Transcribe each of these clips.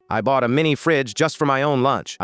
I bought a mini fridge just for my own lunch.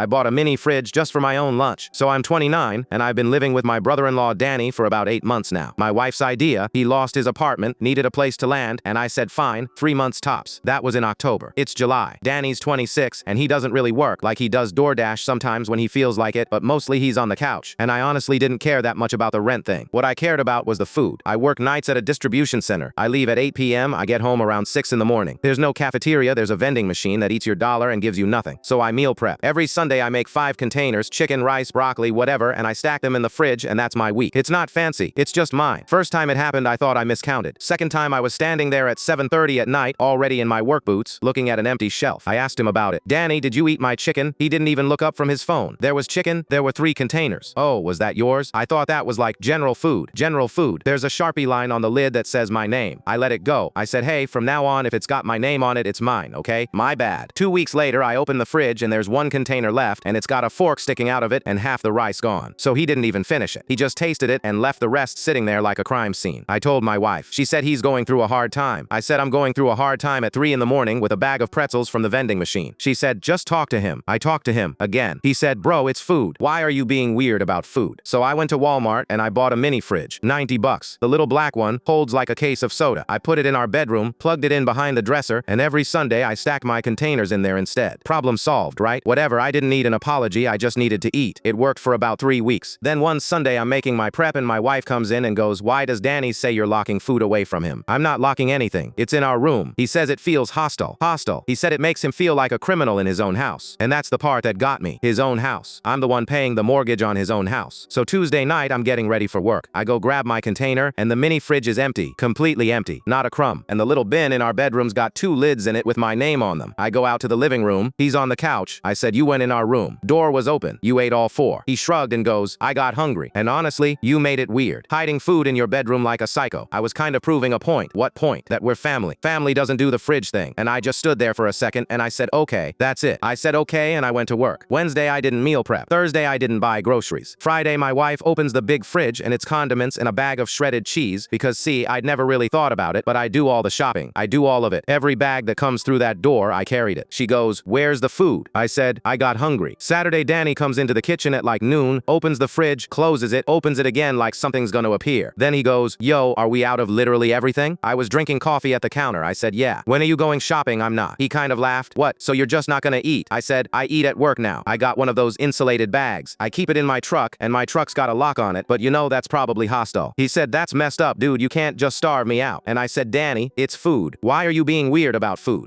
So I'm 29, and I've been living with my brother-in-law Danny for about 8 months now. My wife's idea, he lost his apartment, needed a place to land, and I said fine, 3 months tops. That was in October. It's July. Danny's 26, and he doesn't really work, like he does DoorDash sometimes when he feels like it, but mostly he's on the couch. And I honestly didn't care that much about the rent thing. What I cared about was the food. I work nights at a distribution center. I leave at 8 p.m., I get home around 6 in the morning. There's no cafeteria, there's a vending machine that eats your dollar and gives you nothing. So I meal prep. Every Sunday I make 5 containers, chicken, rice, broccoli, whatever, and I stack them in the fridge, and that's my week. It's not fancy, it's just mine. First time it happened, I thought I miscounted. Second time I was standing there at 7:30 at night, already in my work boots, looking at an empty shelf. I asked him about it. Danny, did you eat my chicken? He didn't even look up from his phone. There was chicken, there were 3 containers. Oh, was that yours? I thought that was like general food. General food. There's a Sharpie line on the lid that says my name. I let it go. I said, hey, from now on, if it's got my name on it, it's mine, okay? My bad. 2 weeks later, I open the fridge and there's 1 container left and it's got a fork sticking out of it and half the rice gone. So he didn't even finish it. He just tasted it and left the rest sitting there like a crime scene. I told my wife. She said he's going through a hard time. I said I'm going through a hard time at 3 in the morning with a bag of pretzels from the vending machine. She said, just talk to him. I talked to him again. He said, bro, it's food. Why are you being weird about food? So I went to Walmart and I bought a mini fridge. 90 bucks. The little black one holds like a case of soda. I put it in our bedroom, plugged it in behind the dresser, and every Sunday I stack my containers in there instead. Problem solved, right? Whatever, I didn't need an apology, I just needed to eat. It worked for about 3 weeks. Then one Sunday I'm making my prep and my wife comes in and goes, why does Danny say you're locking food away from him? I'm not locking anything. It's in our room. He says it feels hostile. Hostile. He said it makes him feel like a criminal in his own house. And that's the part that got me. His own house. I'm the one paying the mortgage on his own house. So Tuesday night I'm getting ready for work. I go grab my container and the mini fridge is empty. Completely empty. Not a crumb. And the little bin in our bedroom's got 2 lids in it with my name on them. I go out to the living room. He's on the couch. I said, you went in our room. Door was open. You ate all 4. He shrugged and goes, I got hungry. And honestly, you made it weird. Hiding food in your bedroom like a psycho. I was kind of proving a point. What point? That we're family. Family doesn't do the fridge thing. And I just stood there for a second and I said, okay, that's it. I said okay and I went to work. Wednesday I didn't meal prep. Thursday I didn't buy groceries. Friday my wife opens the big fridge and it's condiments and a bag of shredded cheese because see, I'd never really thought about it, but I do all the shopping. I do all of it. Every bag that comes through that door, I carried it. She goes, where's the food? I said, I got hungry. Saturday Danny comes into the kitchen at like noon, opens the fridge, closes it, opens it again like something's gonna appear. Then he goes, yo, are we out of literally everything? I was drinking coffee at the counter. I said, yeah. When are you going shopping? I'm not. He kind of laughed. What? So you're just not gonna eat? I said, I eat at work now. I got one of those insulated bags. I keep it in my truck and my truck's got a lock on it, but you know that's probably hostile. He said, that's messed up, dude. You can't just starve me out. And I said, Danny, it's food. Why are you being weird about food?